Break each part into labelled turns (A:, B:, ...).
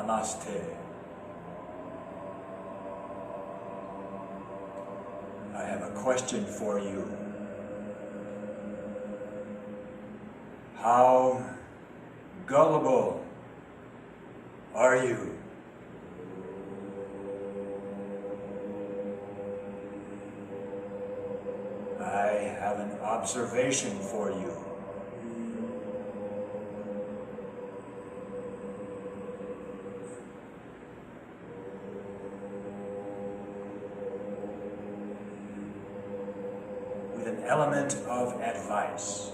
A: Namaste. I have a question for you. How gullible are you? I have an observation for you. With an element of advice.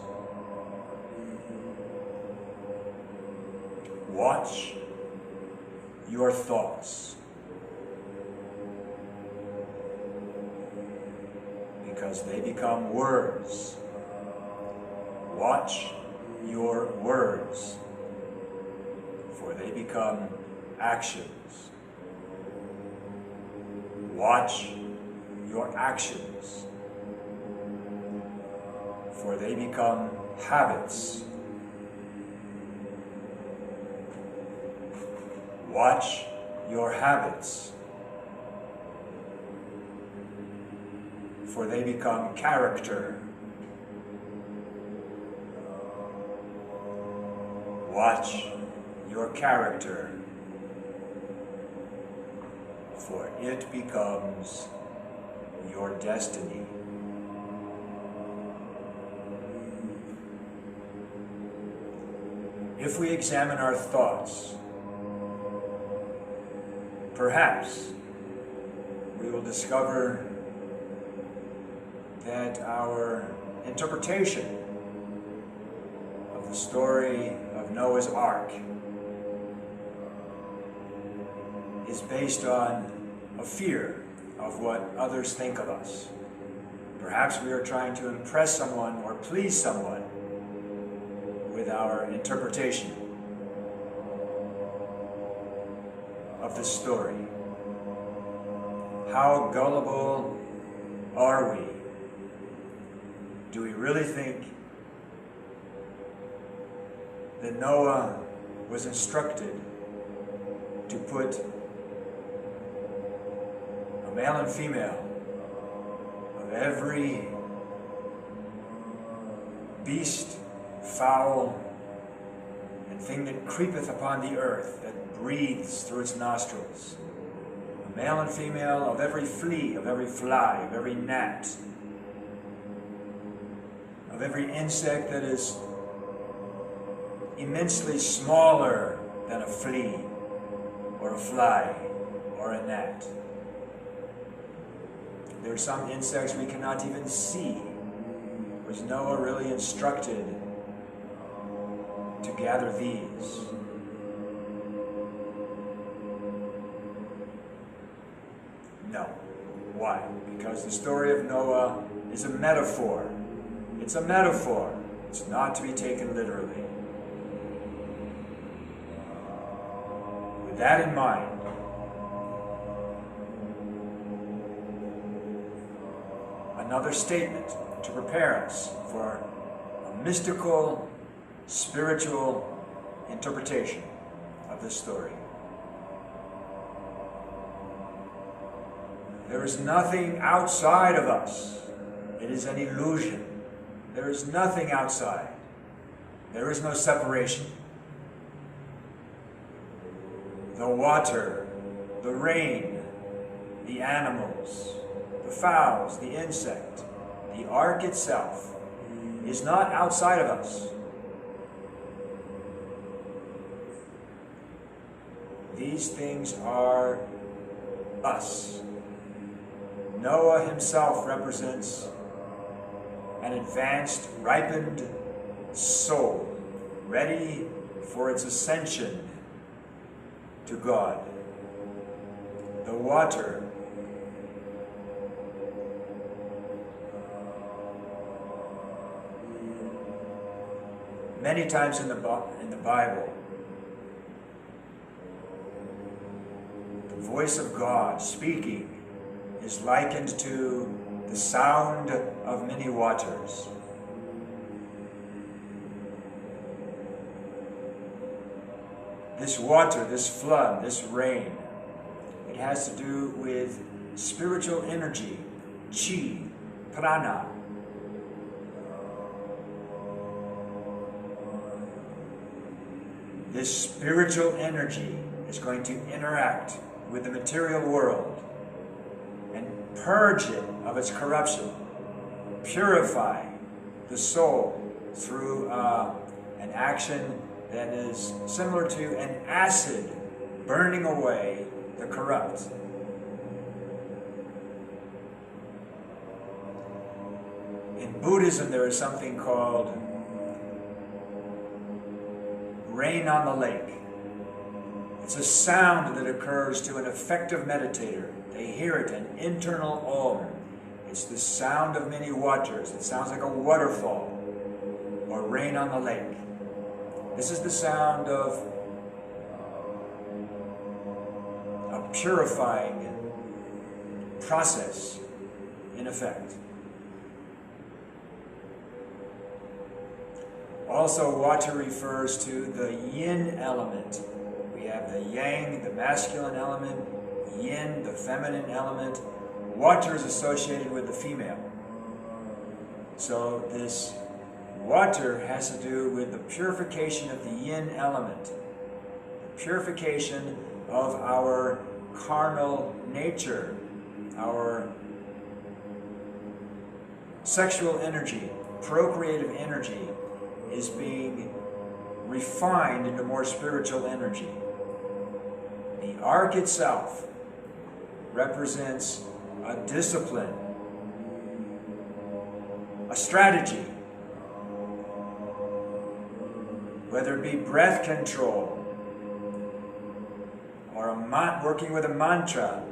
A: Watch your thoughts, because they become words. Watch your words, for they become actions. Watch your actions, for they become habits. Watch your habits, for they become character. Watch your character, for it becomes your destiny. If we examine our thoughts, perhaps we will discover that our interpretation of the story of Noah's Ark is based on a fear of what others think of us. Perhaps we are trying to impress someone or please someone with our interpretation of the story. How gullible are we? Do we really think that Noah was instructed to put a male and female of every beast, fowl, and thing that creepeth upon the earth, that breathes through its nostrils, a male and female of every flea, of every fly, of every gnat, of every insect that is immensely smaller than a flea, or a fly, or a gnat. There are some insects we cannot even see. Was Noah really instructed to gather these? No. Why? Because the story of Noah is a metaphor. It's a metaphor. It's not to be taken literally. With that in mind, another statement to prepare us for a mystical, spiritual interpretation of this story. There is nothing outside of us. It is an illusion. There is nothing outside. There is no separation. The water, the rain, the animals, the fowls, the insect, the ark itself is not outside of us. These things are us. Noah himself represents an advanced, ripened soul, ready for its ascension to God. The water many times in the Bible, the voice of God speaking is likened to the sound of many waters. this water, this flood, this rain, it has to do with spiritual energy, chi, prana. This spiritual energy is going to interact with the material world and purge it of its corruption, purify the soul through an action that is similar to an acid burning away the corrupt. In Buddhism, there is something called rain on the lake. It's a sound that occurs to an effective meditator. They hear it, an internal om. It's the sound of many waters. It sounds like a waterfall or rain on the lake. This is the sound of a purifying process in effect. Also, water refers to the yin element. We have the yang, the masculine element, yin, the feminine element. Water is associated with the female. So this water has to do with the purification of the yin element, the purification of our carnal nature, our sexual energy, procreative energy is being refined into more spiritual energy. The ark itself represents a discipline, a strategy, whether it be breath control or working with a mantra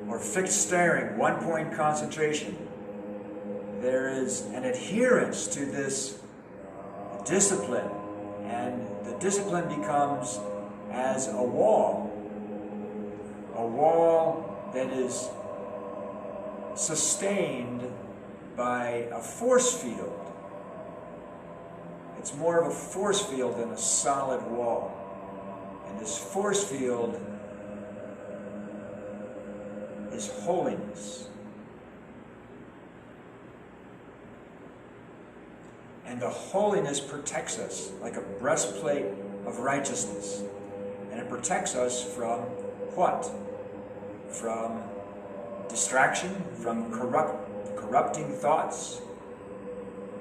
A: or fixed staring, one-point concentration. There is an adherence to this discipline, and the discipline becomes as a wall that is sustained by a force field. It's more of a force field than a solid wall. And this force field is holiness. And the holiness protects us like a breastplate of righteousness. And it protects us from what? From distraction, from corrupting thoughts,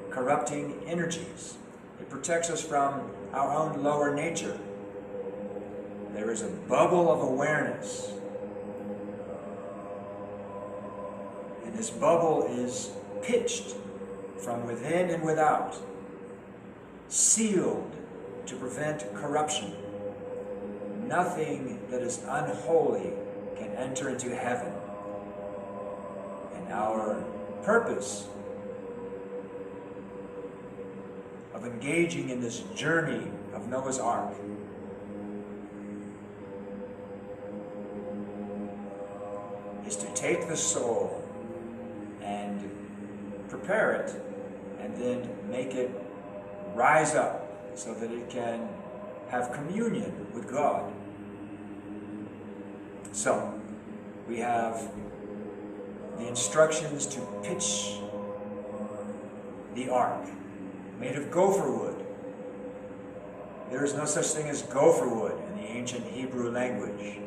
A: corrupting energies. It protects us from our own lower nature. There is a bubble of awareness. And this bubble is pitched from within and without, sealed to prevent corruption. Nothing that is unholy can enter into heaven. And our purpose of engaging in this journey of Noah's Ark is to take the soul and prepare it and then make it rise up so that it can have communion with God. So, we have the instructions to pitch the ark, made of gopher wood. There is no such thing as gopher wood in the ancient Hebrew language.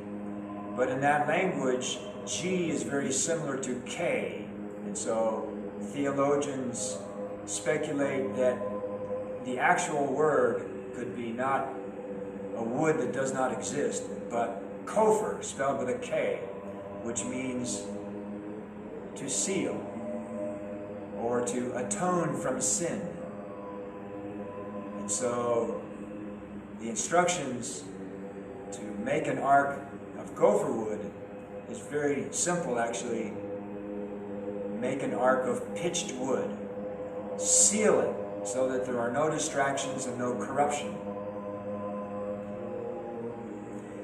A: But in that language, G is very similar to K. And so theologians speculate that the actual word could be not a wood that does not exist, but gopher, spelled with a K, which means to seal or to atone from sin. And so the instructions to make an ark of gopher wood is very simple, actually. Make an ark of pitched wood. Seal it so that there are no distractions and no corruption.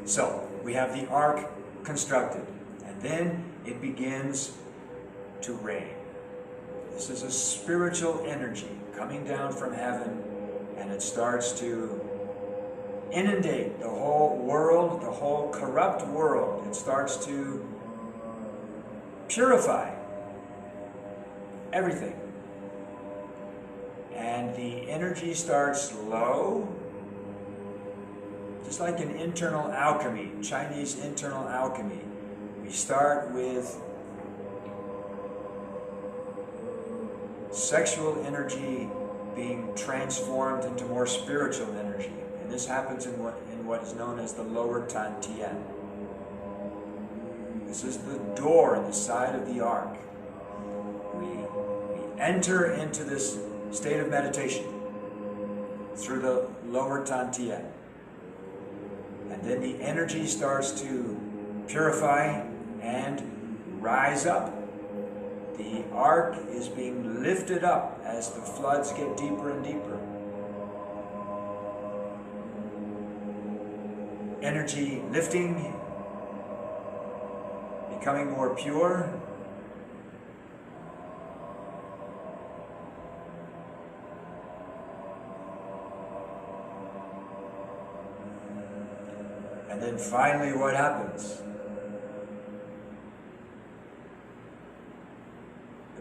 A: So, we have the ark constructed, and then it begins to rain. This is a spiritual energy coming down from heaven, and it starts to inundate the whole world, the whole corrupt world. It starts to purify everything. And the energy starts low, just like an internal alchemy, Chinese internal alchemy. We start with sexual energy being transformed into more spiritual energy. And this happens in what is known as the lower Tan Tien. This is the door in the side of the ark. We enter into this state of meditation through the lower Tan Tien. And then the energy starts to purify and rise up. The ark is being lifted up as the floods get deeper and deeper. Energy lifting, becoming more pure. And then finally, what happens?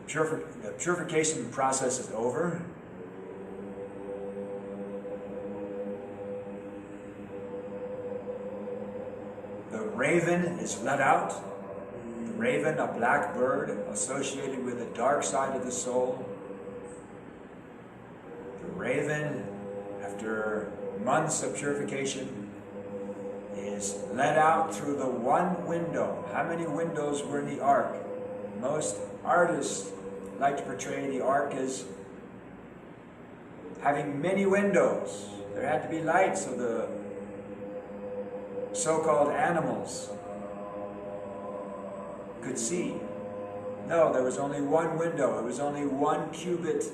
A: The purification process is over. The raven is let out. The raven, a black bird associated with the dark side of the soul. The raven, after months of purification, is let out through the one window. How many windows were in the ark? Most artists like to portray the ark as having many windows. There had to be light so the so-called animals could see. No, there was only one window. It was only 1 cubit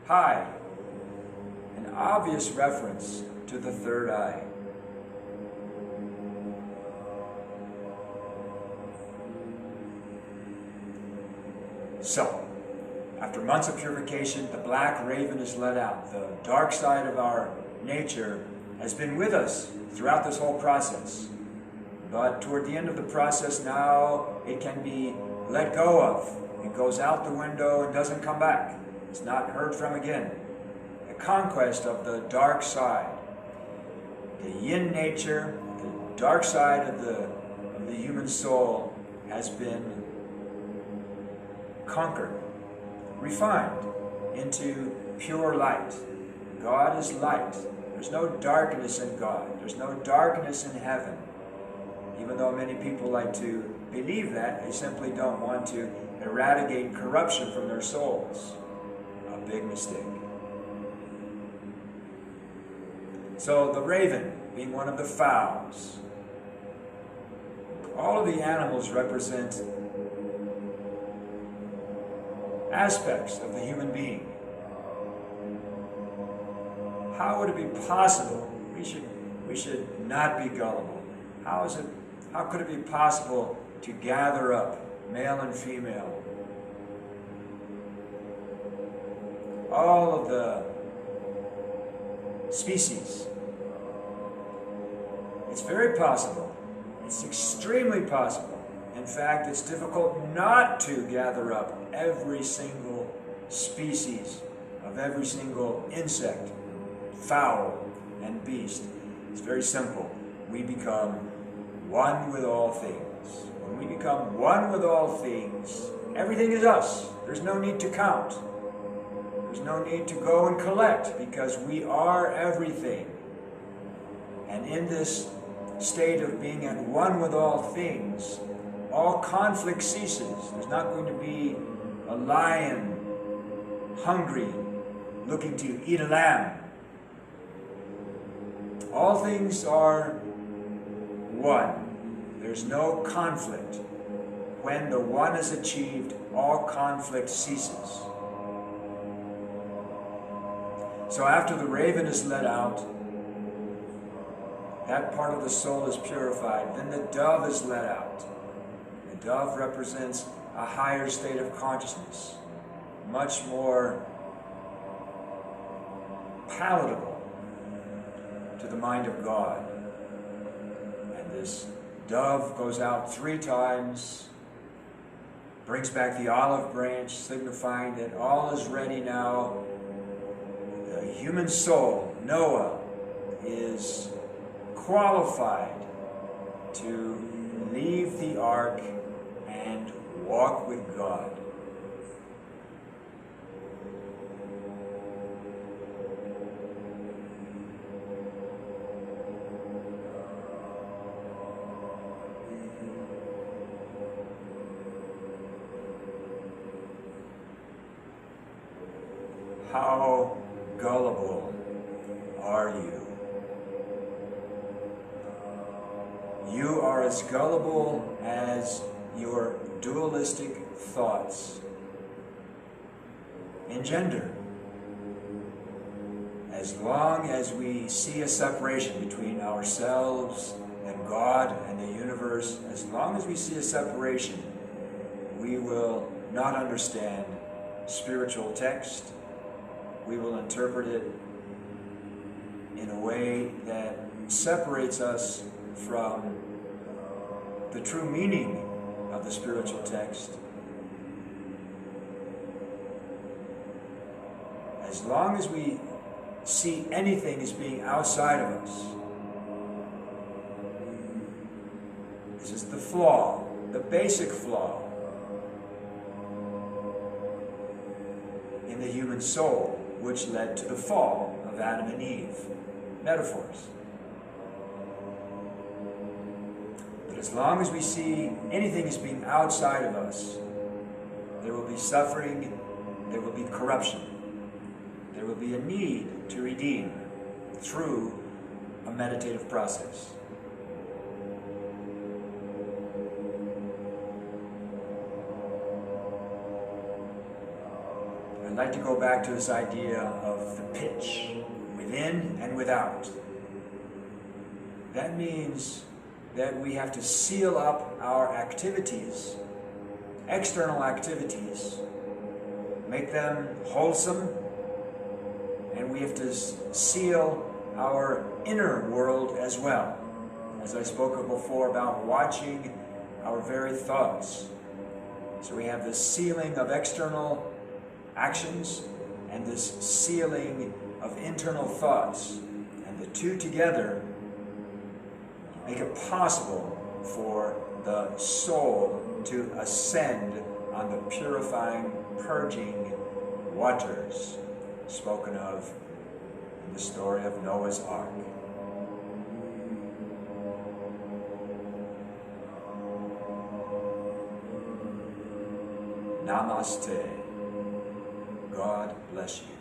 A: high. An obvious reference to the third eye. So, after months of purification, the black raven is let out. The dark side of our nature has been with us throughout this whole process. But toward the end of the process now, it can be let go of. It goes out the window and doesn't come back. It's not heard from again. The conquest of the dark side. The yin nature, the dark side of the human soul has been conquered, refined into pure light. God is light. There's no darkness in God. There's no darkness in heaven. Even though many people like to believe that, they simply don't want to eradicate corruption from their souls. A big mistake. So the raven being one of the fowls. All of the animals represent aspects of the human being. How would it be possible? We should not be gullible. How could it be possible to gather up male and female? All of the species. It's very possible. It's extremely possible. In fact, it's difficult not to gather up every single species of every single insect, fowl, and beast. It's very simple. We become one with all things. When we become one with all things, everything is us. There's no need to count. There's no need to go and collect because we are everything. And in this state of being at one with all things, all conflict ceases. There's not going to be a lion hungry looking to eat a lamb. All things are one. There's no conflict. When the one is achieved, all conflict ceases. So after the raven is let out, that part of the soul is purified. Then the dove is let out. The dove represents a higher state of consciousness, much more palatable to the mind of God. And this dove goes out 3 times, brings back the olive branch, signifying that all is ready now. The human soul, Noah, is qualified to leave the ark and walk with God. How gullible are you? You are as gullible as your dualistic thoughts engender. As long as we see a separation between ourselves and God and the universe, as long as we see a separation, we will not understand spiritual text. We will interpret it in a way that separates us from the true meaning of the spiritual text. As long as we see anything as being outside of us, this is the flaw, the basic flaw in the human soul, which led to the fall of Adam and Eve. Metaphors. But as long as we see anything as being outside of us, there will be suffering, there will be corruption, there will be a need to redeem through a meditative process. I'd like to go back to this idea of the pitch, within and without. That means that we have to seal up our activities, external activities, make them wholesome, and we have to seal our inner world as well. As I spoke of before about watching our very thoughts. So we have this sealing of external actions and this sealing of internal thoughts, and the two together make it possible for the soul to ascend on the purifying, purging waters spoken of in the story of Noah's Ark. Namaste. God bless you.